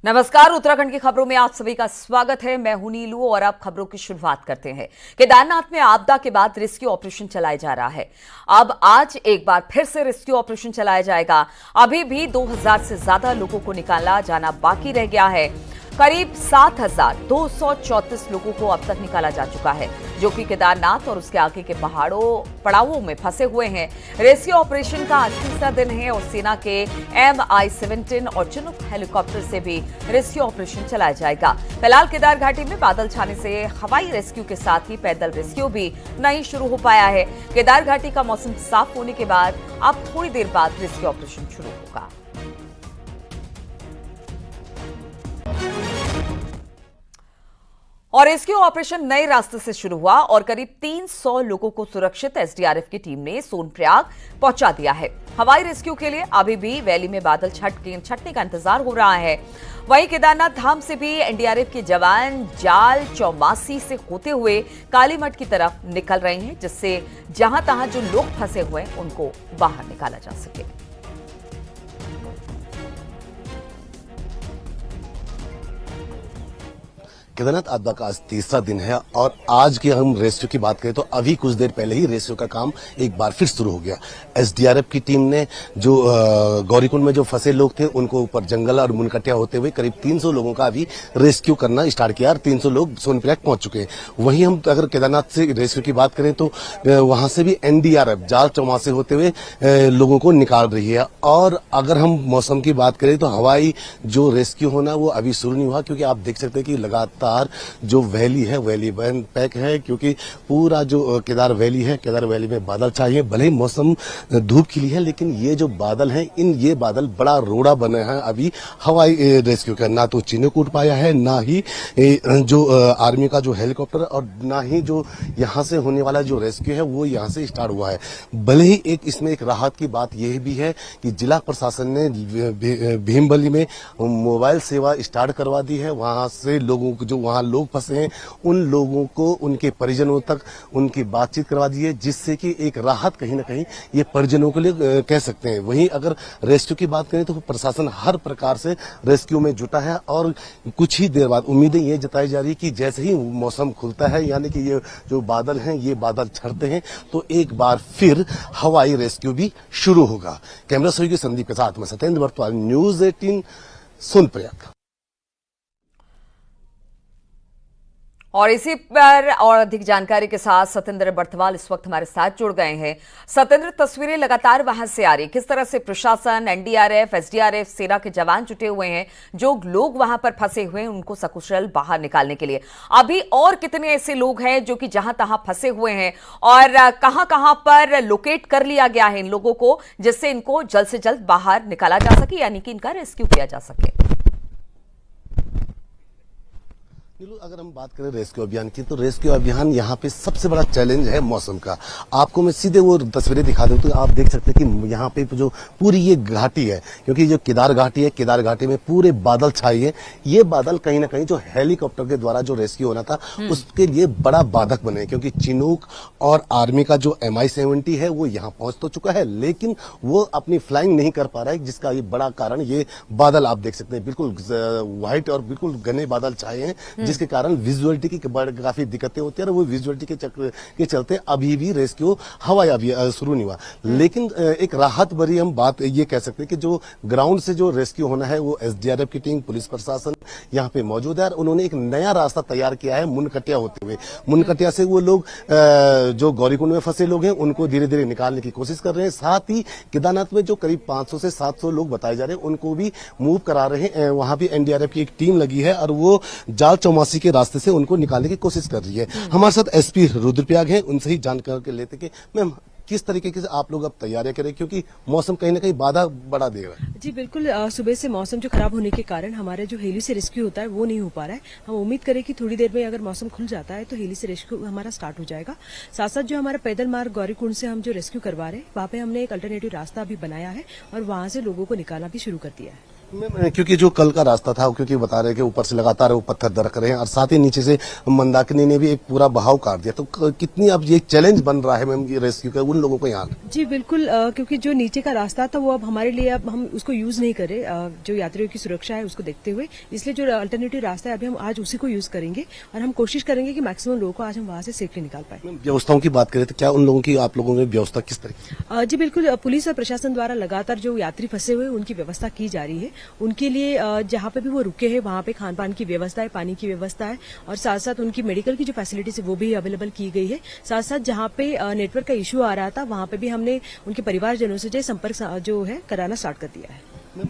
नमस्कार, उत्तराखंड की खबरों में आप सभी का स्वागत है। मैं हूं नीलू और अब खबरों की शुरुआत करते हैं। केदारनाथ में आपदा के बाद रेस्क्यू ऑपरेशन चलाया जा रहा है। अब आज एक बार फिर से रेस्क्यू ऑपरेशन चलाया जाएगा। अभी भी 2000 से ज्यादा लोगों को निकाला जाना बाकी रह गया है। करीब 7234 लोगों को अब तक निकाला जा चुका है, जो कि केदारनाथ और उसके आगे के पड़ावों में फंसे हुए हैं। रेस्क्यू ऑपरेशन का आज तीसरा दिन है और सेना के MI-17 और चिनूक हेलीकॉप्टर से भी रेस्क्यू ऑपरेशन चलाया जाएगा। फिलहाल केदार घाटी में बादल छाने से हवाई रेस्क्यू के साथ ही पैदल रेस्क्यू भी नहीं शुरू हो पाया है। केदार घाटी का मौसम साफ होने के बाद अब थोड़ी देर बाद रेस्क्यू ऑपरेशन शुरू होगा। और रेस्क्यू ऑपरेशन नए रास्ते से शुरू हुआ और करीब 300 लोगों को सुरक्षित SDRF की टीम ने सोनप्रयाग पहुंचा दिया है। हवाई रेस्क्यू के लिए अभी भी वैली में बादल छटने का इंतजार हो रहा है। वहीं केदारनाथ धाम से भी NDRF के जवान जाल चौमासी से होते हुए कालीमठ की तरफ निकल रहे हैं, जिससे जहां तहां जो लोग फंसे हुए हैं उनको बाहर निकाला जा सके। केदारनाथ आपदा का आज तीसरा दिन है और आज की हम रेस्क्यू की बात करें तो अभी कुछ देर पहले ही रेस्क्यू का काम एक बार फिर शुरू हो गया। SDRF की टीम ने जो गौरीकुंड में जो फंसे लोग थे उनको ऊपर जंगल और मुनकटिया होते हुए करीब 300 लोगों का अभी रेस्क्यू करना स्टार्ट किया और 300 लोग सोनप्रयाग पहुंच चुके हैं। वहीं हम अगर केदारनाथ से रेस्क्यू की बात करें तो वहां से भी NDRF जाल चौमासे होते हुए लोगों को निकाल रही है। और अगर हम मौसम की बात करें तो हवाई जो रेस्क्यू होना वो अभी शुरू नहीं हुआ, क्योंकि आप देख सकते हैं कि लगातार जो वैली है वैली बहन पैक है, क्योंकि पूरा जो केदार वैली है, केदार वैली में बादल चाहिए। भले ही मौसम धूप खिली है लेकिन ये जो बादल हैं ये बादल बड़ा रोड़ा बने हैं अभी हवाई रेस्क्यू का। ना तो चिन्ह कूट पाया है, ना ही जो आर्मी का जो हेलीकॉप्टर और ना ही जो यहाँ से होने वाला जो रेस्क्यू है वो यहाँ से स्टार्ट हुआ है। भले ही इसमें एक राहत की बात यह भी है कि जिला प्रशासन ने भीमबली में मोबाइल सेवा स्टार्ट करवा दी है। वहां से लोगों को जो वहां लोग फंसे हैं उन लोगों को उनके परिजनों तक उनकी बातचीत करवा दी है, जिससे कि एक राहत कहीं ना कहीं ये परिजनों के लिए कह सकते हैं। वहीं अगर रेस्क्यू की बात करें तो प्रशासन हर प्रकार से रेस्क्यू में जुटा है और कुछ ही देर बाद उम्मीदें ये जताई जा रही है कि जैसे ही मौसम खुलता है, यानी कि ये जो बादल हैं ये बादल छड़ते हैं, तो एक बार फिर हवाई रेस्क्यू भी शुरू होगा। कैमरा सहयोगी संदीप के साथ मैं सत्येंद्र बर्तवाल, न्यूज 18 सोनप्रयाग। और इसी पर और अधिक जानकारी के साथ सत्येंद्र बर्तवाल इस वक्त हमारे साथ जुड़ गए हैं। सत्येंद्र, तस्वीरें लगातार वहां से आ रही, किस तरह से प्रशासन, NDRF, SDRF, सेना के जवान जुटे हुए हैं, जो लोग वहां पर फंसे हुए हैं उनको सकुशल बाहर निकालने के लिए। अभी और कितने ऐसे लोग हैं जो कि जहां तहां फंसे हुए हैं और कहां कहां पर लोकेट कर लिया गया है इन लोगों को, जिससे इनको जल्द से जल्द बाहर निकाला जा सके, यानी कि इनका रेस्क्यू किया जा सके? अगर हम बात करें रेस्क्यू अभियान की तो रेस्क्यू अभियान यहाँ पे सबसे बड़ा चैलेंज है मौसम का। आपको मैं सीधे वो तस्वीरें दिखा दूं तो आप देख सकते हैं कि यहाँ पे जो पूरी ये घाटी है, क्योंकि जो केदार घाटी है, केदार घाटी में पूरे बादल छाए हैं। ये बादल कहीं ना कहीं जो हेलीकॉप्टर के द्वारा जो रेस्क्यू होना था उसके लिए बड़ा बाधक बने, क्योंकि चिनूक और आर्मी का जो MI-70 है वो यहाँ पहुंच तो चुका है लेकिन वो अपनी फ्लाइंग नहीं कर पा रहा है, जिसका ये बड़ा कारण ये बादल आप देख सकते हैं बिल्कुल व्हाइट और बिल्कुल घने बादल छाए हैं, जिसके कारण विजुअलिटी की काफी दिक्कतें होती है और वो विजुअलिटी के चक्कर के चलते अभी भी रेस्क्यू हवाई अभी शुरू नहीं हुआ। लेकिन एक राहत भरी हम बात ये कह सकते हैं कि जो ग्राउंड से जो रेस्क्यू होना है वो SDRF की टीम, पुलिस प्रशासन यहाँ पे मौजूद है और उन्होंने एक नया रास्ता तैयार किया है मुनकटिया होते हुए। मुनकटिया से वो लोग जो गौरीकुंड में फंसे लोग हैं उनको धीरे धीरे निकालने की कोशिश कर रहे हैं। साथ ही केदारनाथ में जो करीब 500 से 700 लोग बताए जा रहे हैं उनको भी मूव करा रहे हैं। वहां भी NDRF की एक टीम लगी है और वो जाल चौमासी के रास्ते से उनको निकालने की कोशिश कर रही है। हमारे साथ SP रुद्रप्रयाग हैं, उनसे ही जानकारी लेते कि मैम किस तरीके से आप लोग अब तैयारियां करें, क्योंकि मौसम कहीं ना कहीं बाधा बढ़ा दे रहा है। जी बिल्कुल, सुबह से मौसम जो खराब होने के कारण हमारे जो हेली से रेस्क्यू होता है वो नहीं हो पा रहा है। हम उम्मीद करें कि थोड़ी देर में अगर मौसम खुल जाता है तो हेली से रेस्क्यू हमारा स्टार्ट हो जाएगा। साथ साथ जो हमारा पैदल मार्ग गौरीकुंड से हम जो रेस्क्यू करवा रहे हैं वहां पे हमने एक अल्टरनेटिव रास्ता भी बनाया है और वहां से लोगों को निकालना भी शुरू कर दिया है। क्योंकि जो कल का रास्ता था, क्योंकि बता रहे हैं कि ऊपर से लगातार वो पत्थर दरक रहे हैं और साथ ही नीचे से मंदाकिनी ने भी एक पूरा बहाव काट दिया, तो कितनी अब ये चैलेंज बन रहा है मैम ये रेस्क्यू का उन लोगों को यहाँ? जी बिल्कुल, क्योंकि जो नीचे का रास्ता था वो अब हमारे लिए, अब हम उसको यूज नहीं करें, जो यात्रियों की सुरक्षा है उसको देखते हुए, इसलिए जो अल्टरनेटिव रास्ता है अभी हम आज उसी को यूज करेंगे और हम कोशिश करेंगे कि मैक्सिमम लोगों को आज हम वहां से सेफली निकाल पाए। व्यवस्थाओं की बात करें तो क्या उन लोगों की, आप लोगों ने व्यवस्था किस तरह? जी बिल्कुल, पुलिस और प्रशासन द्वारा लगातार जो यात्री फंसे हुए उनकी व्यवस्था की जा रही है। उनके लिए जहाँ पे भी वो रुके हैं वहाँ पे खान पान की व्यवस्था है, पानी की व्यवस्था है और साथ साथ उनकी मेडिकल की जो फैसिलिटीज है वो भी अवेलेबल की गई है। साथ साथ जहाँ पे नेटवर्क का इश्यू आ रहा था वहाँ पे भी हमने उनके परिवारजनों से जो संपर्क जो है कराना स्टार्ट कर दिया है।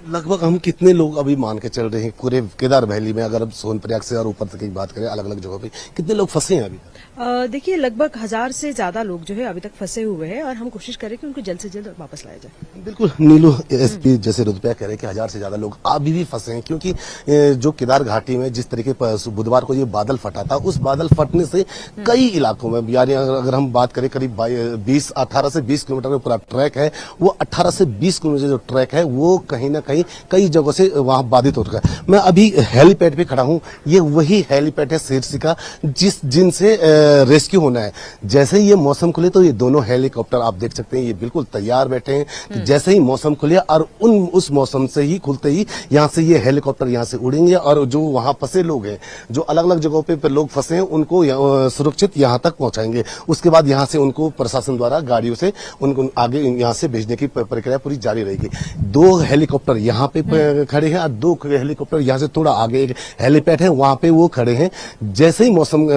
लगभग हम कितने लोग अभी मान के चल रहे हैं पूरे केदार वैली में, अगर अब सोनप्रयाग से और ऊपर तक की बात करें अलग अलग जगहों पे कितने लोग फंसे हैं अभी? देखिए लगभग 1000 से ज्यादा लोग जो है अभी तक फंसे हुए हैं और हम कोशिश करें कि उनको जल्द से जल्द वापस लाया जाए। बिल्कुल नीलू, एसपी जैसे रुद्रप्रयाग कह रहे हैं कि 1000 से ज्यादा लोग अभी भी फंसे हैं, क्योंकि जो केदार घाटी में जिस तरीके बुधवार को ये बादल फटा था, उस बादल फटने से कई इलाकों में, यानी अगर हम बात करें करीब 18 से 20 किलोमीटर का पूरा ट्रैक है, वो 18 से 20 किलोमीटर जो ट्रैक है वो कहीं ना कहीं कई जगहों से वहां बाधित हो चुका है। मैं अभी हेलीपैड पे खड़ा हूं, ये वही हेलीपैड है सिरसी का जिनसे रेस्क्यू होना है। जैसे ही ये मौसम खुले तो ये दोनों हेलीकॉप्टर आप देख सकते हैं, ये बिल्कुल तैयार बैठे हैं। जैसे ही मौसम खुले और उस मौसम से ही खुलते ही यहाँ से ये हेलीकॉप्टर यहाँ से उड़ेंगे और जो वहां फंसे लोग हैं, जो अलग अलग जगहों पे लोग फंसे हैं, उनको सुरक्षित यहाँ तक पहुंचाएंगे। उसके बाद यहाँ से उनको प्रशासन द्वारा गाड़ियों से उनको आगे यहाँ से भेजने की प्रक्रिया पूरी जारी रहेगी। 2 हेलीकॉप्टर यहाँ पे खड़े हैं और 2 हेलीकॉप्टर यहाँ से थोड़ा आगे एक हेलीपैड है, वहां पे वो खड़े हैं। जैसे ही मौसम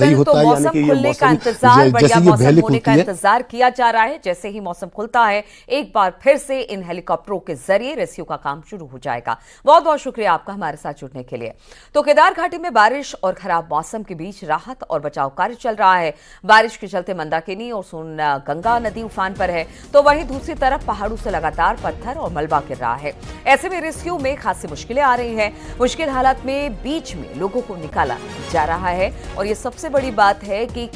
सही होता है, यानी कि ये खुलने का इंतजार, बढ़िया मौसम होने का इंतजार किया जा रहा है। जैसे ही मौसम खुलता है एक बार फिर से इन हेलीकॉप्टरों के जरिए रेस्क्यू का काम शुरू हो जाएगा। बहुत बहुत शुक्रिया आपका हमारे साथ जुड़ने के लिए। तो केदार घाटी में बारिश और खराब मौसम के बीच राहत और बचाव कार्य चल रहा है। बारिश के चलते मंदाकिनी और सोन गंगा नदी उफान पर है, तो वहीं दूसरी तरफ पहाड़ों से लगातार पत्थर और मलबा गिर रहा है। ऐसे में रेस्क्यू में खासी मुश्किलें आ रही हैं। मुश्किल हालात में बीच में लोगों को निकाला जा रहा है और ये सबसे बड़ी बात है कि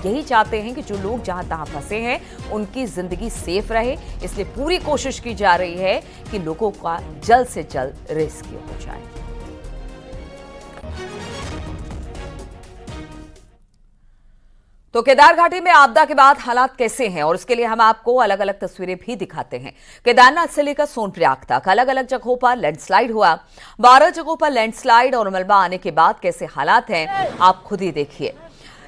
यही चाहते हैं कि जो लोग जहां तहां फंसे हैं उनकी जिंदगी सेफ रहे, इसलिए पूरी कोशिश की जा रही है कि लोगों का जल्द से जल्द रेस्क्यू हो जाए। तो केदार घाटी में आपदा के बाद हालात कैसे हैं और उसके लिए हम आपको अलग अलग तस्वीरें भी दिखाते हैं। केदारनाथ से लेकर सोनप्रयाग तक अलग अलग जगहों पर लैंडस्लाइड हुआ। 12 जगहों पर लैंडस्लाइड और मलबा आने के बाद कैसे हालात हैं आप खुद ही देखिए।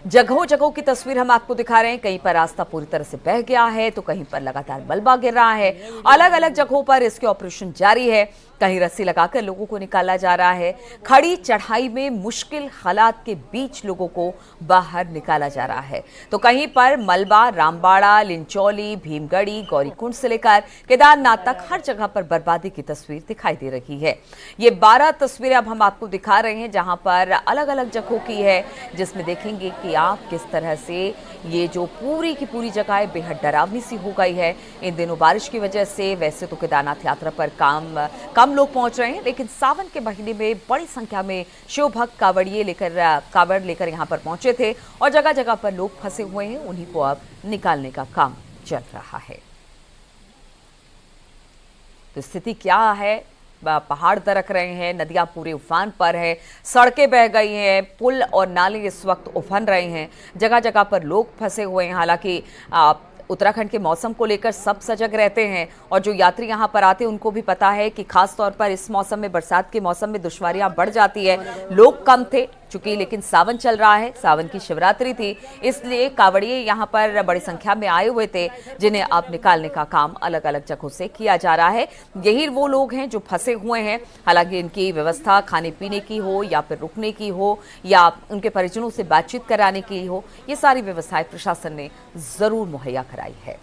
जगहों जगहों की तस्वीर हम आपको दिखा रहे हैं। कहीं पर रास्ता पूरी तरह से बह गया है तो कहीं पर लगातार मलबा गिर रहा है। अलग अलग जगहों पर इसके ऑपरेशन जारी है। कहीं रस्सी लगाकर लोगों को निकाला जा रहा है। खड़ी चढ़ाई में मुश्किल हालात के बीच लोगों को बाहर निकाला जा रहा है। तो कहीं पर मलबा, रामबाड़ा, लिंचौली, भीमगढ़ी, गौरीकुंड से लेकर केदारनाथ तक हर जगह पर बर्बादी की तस्वीर दिखाई दे रही है। ये 12 तस्वीरें अब हम आपको दिखा रहे हैं जहां पर अलग अलग जगहों की है, जिसमें देखेंगे कि आप किस तरह से ये जो पूरी की पूरी जगह है बेहद डरावनी सी हो गई है। इन दिनों बारिश की वजह से वैसे तो केदारनाथ यात्रा पर कम लोग पहुंच रहे हैं, लेकिन सावन के महीने में बड़ी संख्या में शिव भक्त कावड़ लेकर यहां पर पहुंचे थे और जगह जगह पर लोग फंसे हुए हैं। उन्हीं को अब निकालने का काम चल रहा है। तो स्थिति क्या है? पहाड़ दरक रहे हैं, नदियां पूरे उफान पर है, सड़कें बह गई हैं, पुल और नाले इस वक्त उफन रहे हैं, जगह जगह पर लोग फंसे हुए हैं। हालांकि उत्तराखंड के मौसम को लेकर सब सजग रहते हैं और जो यात्री यहां पर आते हैं उनको भी पता है कि खास तौर पर इस मौसम में, बरसात के मौसम में दुश्वारियां बढ़ जाती है। लोग कम थे चूंकि, लेकिन सावन चल रहा है, सावन की शिवरात्रि थी, इसलिए कावड़िए यहां पर बड़ी संख्या में आए हुए थे, जिन्हें अब निकालने का काम अलग अलग जगहों से किया जा रहा है। यही वो लोग हैं जो फंसे हुए हैं। हालांकि इनकी व्यवस्था खाने पीने की हो या फिर रुकने की हो या उनके परिजनों से बातचीत कराने की हो, ये सारी व्यवस्थाएं प्रशासन ने जरूर मुहैया कराई है।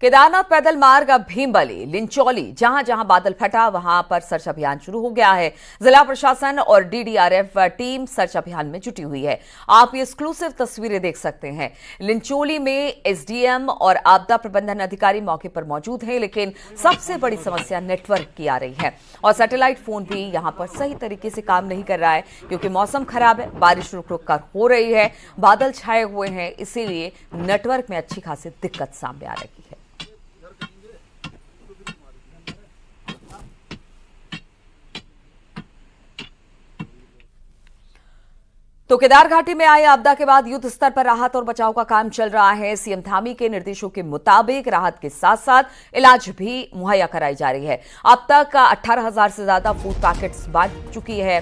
केदारनाथ पैदल मार्ग अब भीमबली, लिंचौली, जहां जहां बादल फटा वहां पर सर्च अभियान शुरू हो गया है। जिला प्रशासन और डीडीआरएफ टीम सर्च अभियान में जुटी हुई है। आप ये एक्सक्लूसिव तस्वीरें देख सकते हैं। लिंचौली में एसडीएम और आपदा प्रबंधन अधिकारी मौके पर मौजूद हैं, लेकिन सबसे बड़ी समस्या नेटवर्क की आ रही है और सैटेलाइट फोन भी यहां पर सही तरीके से काम नहीं कर रहा है, क्योंकि मौसम खराब है, बारिश रुक रुक कर हो रही है, बादल छाए हुए हैं, इसीलिए नेटवर्क में अच्छी खासी दिक्कत सामने आ रही है। तो केदार घाटी में आई आपदा के बाद युद्ध स्तर पर राहत और बचाव का काम चल रहा है। सीएम धामी के निर्देशों के मुताबिक राहत के साथ साथ इलाज भी मुहैया कराई जा रही है। अब तक 18,000 से ज्यादा फूड पैकेट्स बांट चुकी है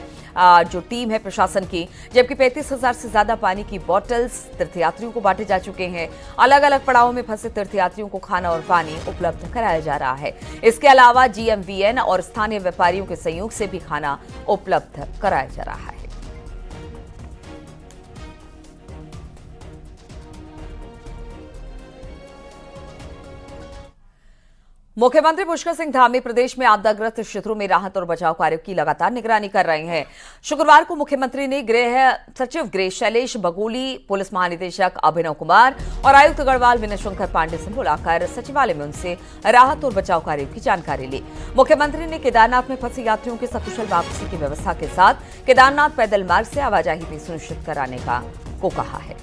जो टीम है प्रशासन की, जबकि 35,000 से ज्यादा पानी की बोतल्स तीर्थयात्रियों को बांटे जा चुके हैं। अलग अलग पड़ावों में फंसे तीर्थयात्रियों को खाना और पानी उपलब्ध कराया जा रहा है। इसके अलावा जीएमवीएन और स्थानीय व्यापारियों के सहयोग से भी खाना उपलब्ध कराया जा रहा है। मुख्यमंत्री पुष्कर सिंह धामी प्रदेश में आपदाग्रस्त क्षेत्रों में राहत और बचाव कार्यों की लगातार निगरानी कर रहे हैं। शुक्रवार को मुख्यमंत्री ने गृह सचिव गृह शैलेश बगोली, पुलिस महानिदेशक अभिनव कुमार और आयुक्त गढ़वाल विनय शंकर पांडे से मुलाकात सचिवालय में उनसे राहत और बचाव कार्यों की जानकारी ली। मुख्यमंत्री ने केदारनाथ में फंसे यात्रियों की सकुशल वापसी की व्यवस्था के साथ केदारनाथ पैदल मार्ग से आवाजाही भी सुनिश्चित कराने को कहा है।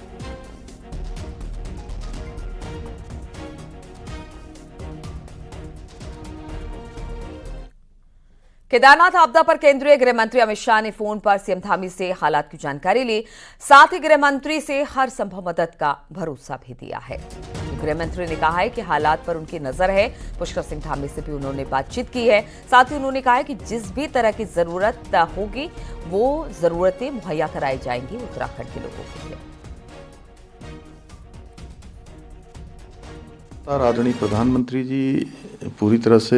केदारनाथ आपदा पर केंद्रीय गृह मंत्री अमित शाह ने फोन पर सीएम धामी से हालात की जानकारी ली। साथ ही गृह मंत्री से हर संभव मदद का भरोसा भी दिया है। गृह मंत्री ने कहा है कि हालात पर उनकी नजर है। पुष्कर सिंह धामी से भी उन्होंने बातचीत की है। साथ ही उन्होंने कहा है कि जिस भी तरह की जरूरत होगी वो जरूरतें मुहैया कराई जाएंगी उत्तराखंड के लोगों के लिए। आदरणीय प्रधानमंत्री जी पूरी तरह से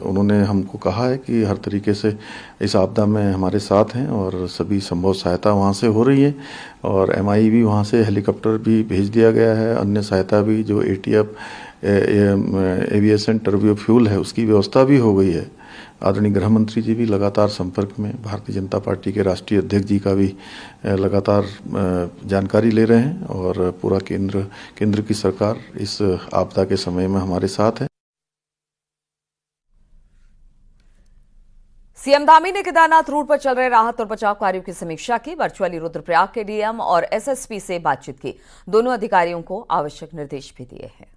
उन्होंने हमको कहा है कि हर तरीके से इस आपदा में हमारे साथ हैं और सभी संभव सहायता वहाँ से हो रही है और एमआई भी वहाँ से हेलीकॉप्टर भी भेज दिया गया है। अन्य सहायता भी जो एटीएफ एविएशन टर्बो फ्यूल है उसकी व्यवस्था भी हो गई है। आदरणीय गृह मंत्री जी भी लगातार संपर्क में, भारतीय जनता पार्टी के राष्ट्रीय अध्यक्ष जी का भी लगातार जानकारी ले रहे हैं और पूरा केंद्र की सरकार इस आपदा के समय में हमारे साथ है। सीएम धामी ने केदारनाथ रूट पर चल रहे राहत और बचाव कार्यों की समीक्षा की। वर्चुअली रुद्रप्रयाग के डीएम और एसएसपी से बातचीत की। दोनों अधिकारियों को आवश्यक निर्देश भी दिए हैं।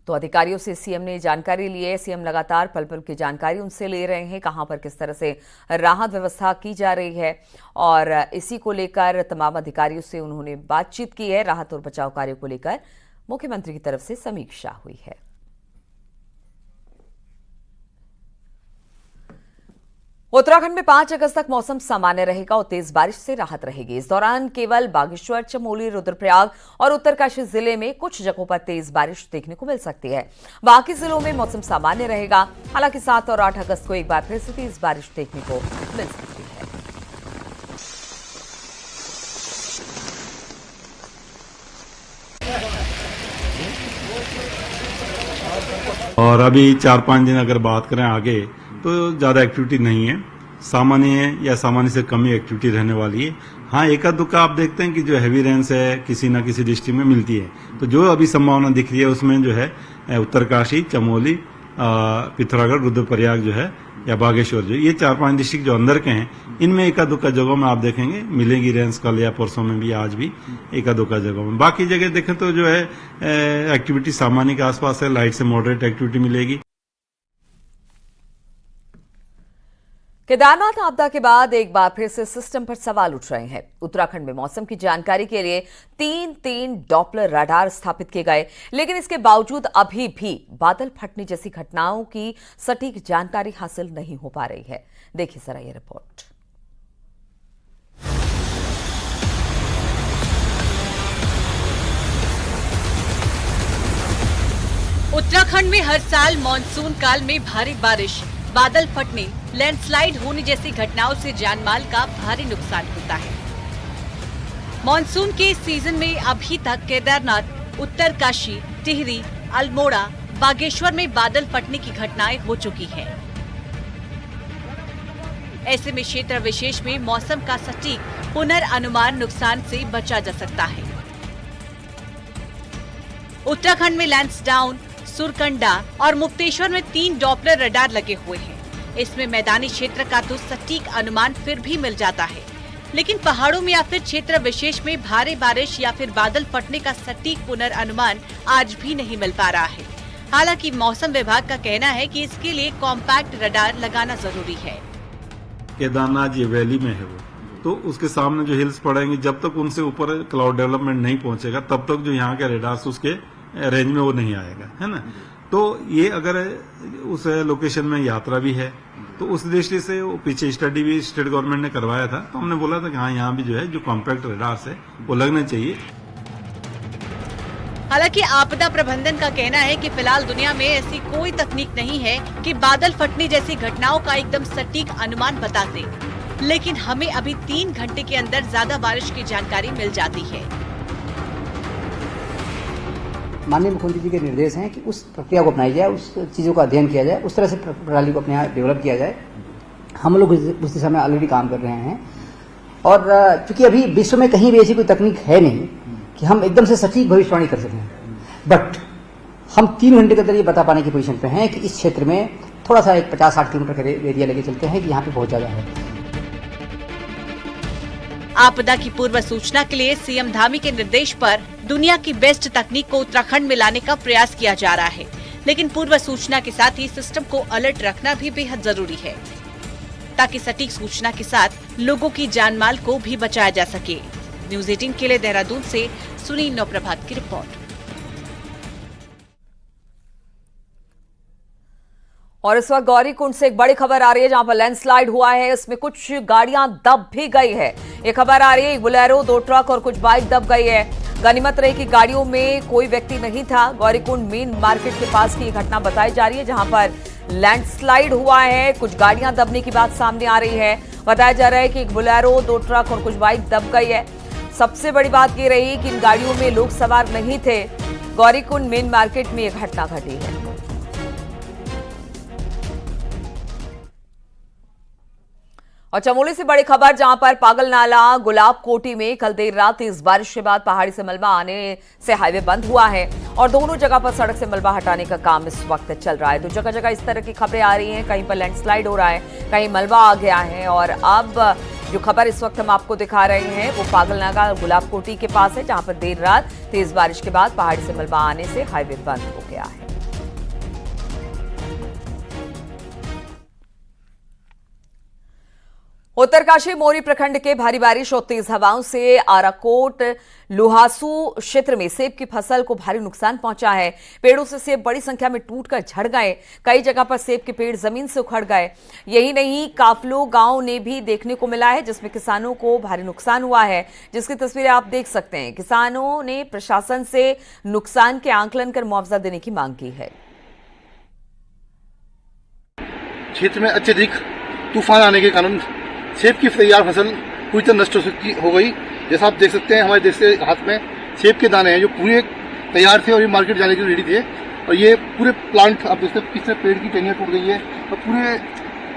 तो अधिकारियों से सीएम ने जानकारी ली है। सीएम लगातार पल पल की जानकारी उनसे ले रहे हैं, कहां पर किस तरह से राहत व्यवस्था की जा रही है और इसी को लेकर तमाम अधिकारियों से उन्होंने बातचीत की है। राहत और बचाव कार्यों को लेकर मुख्यमंत्री की तरफ से समीक्षा हुई है। उत्तराखंड में 5 अगस्त तक मौसम सामान्य रहेगा और तेज बारिश से राहत रहेगी। इस दौरान केवल बागेश्वर, चमोली, रुद्रप्रयाग और उत्तरकाशी जिले में कुछ जगहों पर तेज बारिश देखने को मिल सकती है। बाकी जिलों में मौसम सामान्य रहेगा। हालांकि 7 और 8 अगस्त को एक बार फिर से तेज बारिश देखने को मिल सकती है। और अभी 4-5 दिन अगर बात करें आगे तो ज़्यादा एक्टिविटी नहीं है, सामान्य है या सामान्य से कम ही एक्टिविटी रहने वाली है। हाँ, एका दुक्का आप देखते हैं कि जो हैवी रेंस है किसी न किसी डिस्ट्रिक्ट में मिलती है। तो जो अभी संभावना दिख रही है उसमें जो है उत्तरकाशी, चमोली, पिथौरागढ़, रुद्रप्रयाग जो है या बागेश्वर जो ये 4-5 डिस्ट्रिक्ट जो अंदर के हैं इनमें एका दुक्का जगहों में आप देखेंगे मिलेगी रेंस। कल या परसों में भी, आज भी एका दुक्का जगहों में। बाकी जगह देखें तो जो है एक्टिविटी सामान्य के आसपास है, लाइट से मॉडरेट एक्टिविटी मिलेगी। केदारनाथ आपदा के बाद एक बार फिर से सिस्टम पर सवाल उठ रहे हैं। उत्तराखंड में मौसम की जानकारी के लिए 3 डॉपलर रडार स्थापित किए गए, लेकिन इसके बावजूद अभी भी बादल फटने जैसी घटनाओं की सटीक जानकारी हासिल नहीं हो पा रही है। देखिए जरा ये रिपोर्ट। उत्तराखंड में हर साल मानसून काल में भारी बारिश, बादल फटने, लैंडस्लाइड होने जैसी घटनाओं से जानमाल का भारी नुकसान होता है। मानसून के इस सीजन में अभी तक केदारनाथ, उत्तरकाशी, टिहरी, अल्मोड़ा, बागेश्वर में बादल फटने की घटनाएं हो चुकी हैं। ऐसे में क्षेत्र विशेष में मौसम का सटीक पुनर्अनुमान नुकसान से बचा जा सकता है। उत्तराखंड में लैंसडाउन, सुरकंडा और मुक्तेश्वर में 3 डॉपलर रडार लगे हुए हैं। इसमें मैदानी क्षेत्र का तो सटीक अनुमान फिर भी मिल जाता है, लेकिन पहाड़ों में या फिर क्षेत्र विशेष में भारी बारिश या फिर बादल फटने का सटीक पुनर्अनुमान आज भी नहीं मिल पा रहा है। हालांकि मौसम विभाग का कहना है कि इसके लिए कॉम्पैक्ट रडार लगाना जरूरी है। केदारनाथ ये वैली में है वो, तो उसके सामने जो हिल्स पड़ेंगे, जब तक उनसे ऊपर क्लाउड डेवलपमेंट नहीं पहुंचेगा तब तक जो यहाँ के रेडार्स उसके रेंज में वो नहीं आएगा, है ना। तो ये अगर उस लोकेशन में यात्रा भी है तो उस दृष्टि से वो पीछे स्टडी भी स्टेट गवर्नमेंट ने करवाया था, तो हमने बोला था कि हाँ यहाँ भी जो है जो कॉम्पैक्ट रेडार्स है वो लगने चाहिए। हालांकि आपदा प्रबंधन का कहना है कि फिलहाल दुनिया में ऐसी कोई तकनीक नहीं है कि बादल फटने जैसी घटनाओं का एकदम सटीक अनुमान बता दे, लेकिन हमें अभी 3 घंटे के अंदर ज्यादा बारिश की जानकारी मिल जाती है। माननीय मुख्यमंत्री जी के निर्देश हैं कि उस प्रक्रिया को अपनाई जाए, उस चीज़ों का अध्ययन किया जाए, उस तरह से प्रणाली को अपने यहाँ डेवलप किया जाए। हम लोग उस दिशा में ऑलरेडी काम कर रहे हैं और चूंकि अभी विश्व में कहीं भी ऐसी कोई तकनीक है नहीं कि हम एकदम से सटीक भविष्यवाणी कर सकें, बट हम 3 घंटे के अंदर ये बता पाने की पोजीशन पे हैं कि इस क्षेत्र में थोड़ा सा एक 50-60 किलोमीटर का एरिया लेके चलते हैं कि यहाँ पे बहुत ज्यादा है। आपदा की पूर्व सूचना के लिए सीएम धामी के निर्देश पर दुनिया की बेस्ट तकनीक को उत्तराखंड में लाने का प्रयास किया जा रहा है, लेकिन पूर्व सूचना के साथ ही सिस्टम को अलर्ट रखना भी बेहद जरूरी है ताकि सटीक सूचना के साथ लोगों की जानमाल को भी बचाया जा सके। न्यूज़ 18 के लिए देहरादून से सुनील नवप्रभात की रिपोर्ट। और इस वक्त गौरीकुंड से एक बड़ी खबर आ रही है जहां पर लैंडस्लाइड हुआ है, इसमें कुछ गाड़ियां दब भी गई है। ये खबर आ रही है बोलेरो, 2 ट्रक और कुछ बाइक दब गई है। गनीमत रही कि गाड़ियों में कोई व्यक्ति नहीं था। गौरीकुंड मेन मार्केट के पास की ये घटना बताई जा रही है जहां पर लैंडस्लाइड हुआ है, कुछ गाड़ियां दबने की बात सामने आ रही है। बताया जा रहा है कि एक बोलेरो, 2 ट्रक और कुछ बाइक दब गई है। सबसे बड़ी बात ये रही कि इन गाड़ियों में लोग सवार नहीं थे। गौरीकुंड मेन मार्केट में यह घटना घटी है। और चमोली से बड़ी खबर जहां पर पागल नाला गुलाब कोटी में कल देर रात तेज बारिश के बाद पहाड़ी से मलबा आने से हाईवे बंद हुआ है और दोनों जगह पर सड़क से मलबा हटाने का काम इस वक्त चल रहा है। तो जगह जगह इस तरह की खबरें आ रही हैं, कहीं पर लैंडस्लाइड हो रहा है, कहीं मलबा आ गया है। और अब जो खबर इस वक्त हम आपको दिखा रहे हैं वो पागल नाला गुलाब कोटी के पास है जहां पर देर रात तेज बारिश के बाद पहाड़ी से मलबा आने से हाईवे बंद हो गया है। उत्तरकाशी मोरी प्रखंड के भारी बारिश और तेज हवाओं से आराकोट लुहासू क्षेत्र में सेब की फसल को भारी नुकसान पहुंचा है। पेड़ों से सेब बड़ी संख्या में टूटकर झड़ गए, कई जगह पर सेब के पेड़ जमीन से उखड़ गए। यही नहीं, काफलो गांव ने भी देखने को मिला है जिसमें किसानों को भारी नुकसान हुआ है, जिसकी तस्वीरें आप देख सकते हैं। किसानों ने प्रशासन से नुकसान के आंकलन कर मुआवजा देने की मांग की है। क्षेत्र में अत्यधिक तूफान आने के कारण सेब की तैयार फसल पूरी तरह नष्ट हो गई। जैसा आप देख सकते हैं हमारे देश के हाथ में सेब के दाने हैं जो पूरे तैयार थे और ये मार्केट जाने के लिए रेडी थे, और ये पूरे प्लांट आप देखते हैं किस तरह पेड़ की टहनियाँ टूट गई है और पूरे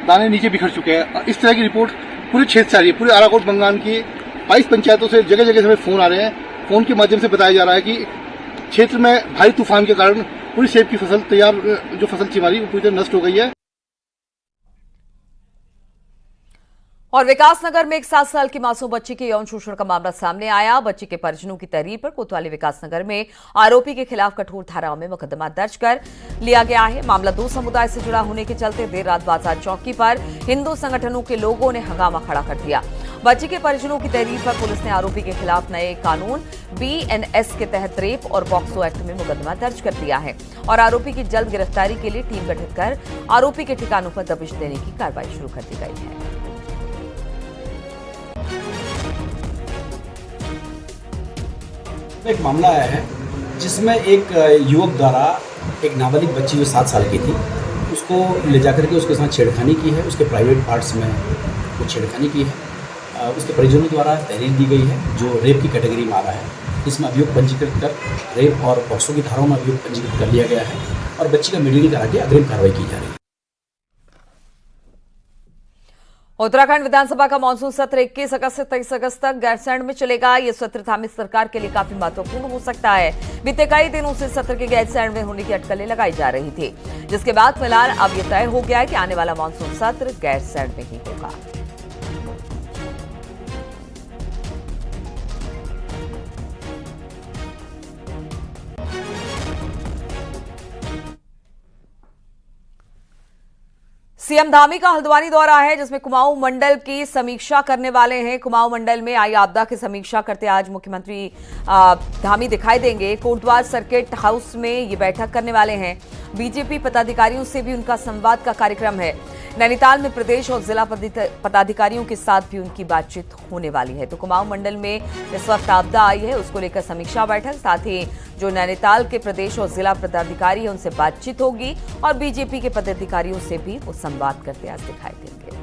दाने नीचे बिखर चुके हैं। इस तरह की रिपोर्ट पूरे क्षेत्र से आ रही है। पूरे आराकोट बंगाल की 22 पंचायतों से जगह जगह से हमें फोन आ रहे हैं। फोन के माध्यम से बताया जा रहा है कि क्षेत्र में भारी तूफान के कारण पूरी सेब की फसल तैयार जो फसल थी हमारी वो पूरी तरह नष्ट हो गई है। और विकासनगर में एक 7 साल की मासूम बच्ची के यौन शोषण का मामला सामने आया। बच्ची के परिजनों की तहरीर पर कोतवाली विकासनगर में आरोपी के खिलाफ कठोर धाराओं में मुकदमा दर्ज कर लिया गया है। मामला 2 समुदाय से जुड़ा होने के चलते देर रात बाजार चौकी पर हिंदू संगठनों के लोगों ने हंगामा खड़ा कर दिया। बच्ची के परिजनों की तहरीर पर पुलिस ने आरोपी के खिलाफ नए कानून BNS के तहत रेप और पॉक्सो एक्ट में मुकदमा दर्ज कर दिया है और आरोपी की जल्द गिरफ्तारी के लिए टीम गठित कर आरोपी के ठिकानों पर दबिश देने की कार्रवाई शुरू कर दी गई है। एक मामला आया है जिसमें एक युवक द्वारा एक नाबालिग बच्ची जो 7 साल की थी, उसको ले जाकर के उसके साथ छेड़खानी की है, उसके प्राइवेट पार्ट्स में वो छेड़खानी की है। उसके परिजनों द्वारा तहरीर दी गई है जो रेप की कैटेगरी में आ रहा है। इसमें अभियोग पंजीकृत कर रेप और पॉक्सो की धाराओं में अभियोग पंजीकृत कर लिया गया है और बच्ची का मेडिकल करा के अग्रिम कार्रवाई की जा रही है। उत्तराखंड विधानसभा का मानसून सत्र 21 अगस्त से 23 अगस्त तक गैरसैंण में चलेगा। यह सत्र धामी सरकार के लिए काफी महत्वपूर्ण हो सकता है। बीते कई दिनों से सत्र के गैरसैंण में होने की अटकलें लगाई जा रही थी, जिसके बाद फिलहाल अब यह तय हो गया है कि आने वाला मानसून सत्र गैरसैंण में ही होगा। सीएम धामी का हल्द्वानी दौरा है, जिसमें कुमाऊं मंडल की समीक्षा करने वाले हैं। कुमाऊं मंडल में आई आपदा की समीक्षा करते आज मुख्यमंत्री धामी दिखाई देंगे। कोटद्वार सर्किट हाउस में ये बैठक करने वाले हैं। बीजेपी पदाधिकारियों से भी उनका संवाद का कार्यक्रम है। नैनीताल में प्रदेश और जिला पदाधिकारियों के साथ भी उनकी बातचीत होने वाली है। तो कुमाऊं मंडल में इस वक्त आपदा आई है, उसको लेकर समीक्षा बैठक, साथ ही जो नैनीताल के प्रदेश और जिला पदाधिकारी है उनसे बातचीत होगी और बीजेपी के पदाधिकारियों से भी वो संवाद करते आज दिखाई देंगे।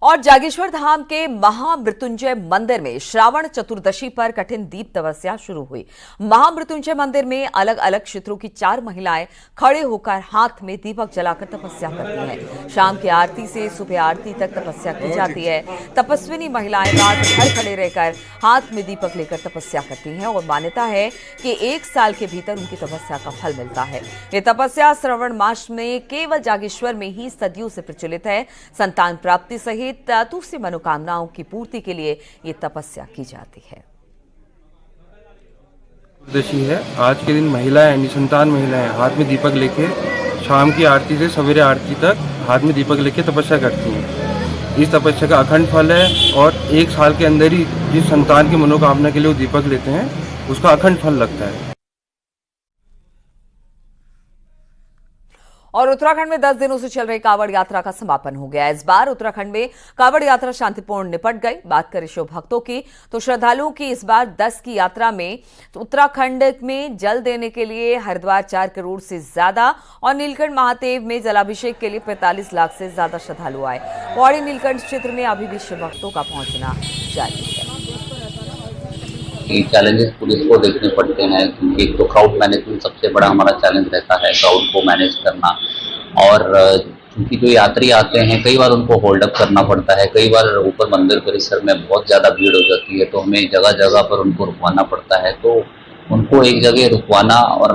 और जागेश्वर धाम के महामृत्युंजय मंदिर में श्रावण चतुर्दशी पर कठिन दीप तपस्या शुरू हुई। महामृत्युंजय मंदिर में अलग अलग क्षेत्रों की 4 महिलाएं खड़े होकर हाथ में दीपक जलाकर तपस्या करती हैं। शाम की आरती से सुबह आरती तक तपस्या की जाती है। तपस्विनी महिलाएं रात भर खड़े रहकर हाथ में दीपक लेकर तपस्या करती हैं और मान्यता है कि 1 साल के भीतर उनकी तपस्या का फल मिलता है। ये तपस्या श्रावण मास में केवल जागेश्वर में ही सदियों से प्रचलित है। संतान प्राप्ति सहित दूसरी मनोकामनाओं की पूर्ति के लिए ये तपस्या की जाती है। चतुर्दशी है। आज के दिन महिलाएं, निसंतान महिलाएं हाथ में दीपक लेके शाम की आरती से सवेरे आरती तक हाथ में दीपक लेके तपस्या करती हैं। इस तपस्या का अखंड फल है और 1 साल के अंदर ही जिस संतान की मनोकामना के लिए वो दीपक लेते हैं उसका अखंड फल लगता है। और उत्तराखंड में 10 दिनों से चल रही कांवड़ यात्रा का समापन हो गया। इस बार उत्तराखंड में कांवड़ यात्रा शांतिपूर्ण निपट गई। बात करें शिव भक्तों की तो श्रद्धालुओं की इस बार 10 की यात्रा में तो उत्तराखंड में जल देने के लिए हरिद्वार 4 करोड़ से ज्यादा और नीलकंठ महादेव में जलाभिषेक के लिए 45 लाख से ज्यादा श्रद्धालु आए। पौड़ी नीलकंठ क्षेत्र में अभी भी शिव भक्तों का पहुंचना जारी है। चैलेंजेस पुलिस को देखने पड़ते हैं, क्योंकि एक तो क्राउड मैनेजमेंट सबसे बड़ा हमारा चैलेंज रहता है, क्राउड को मैनेज करना। और क्योंकि जो यात्री आते हैं कई बार उनको होल्ड अप करना पड़ता है, कई बार ऊपर मंदिर परिसर में बहुत ज़्यादा भीड़ हो जाती है तो हमें जगह जगह पर उनको रुकवाना पड़ता है। तो उनको एक जगह रुकवाना, और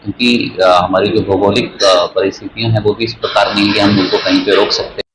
क्योंकि हमारी जो भौगोलिक परिस्थितियाँ हैं वो भी इस प्रकार नहीं कि हम उनको कहीं पर रोक सकते हैं।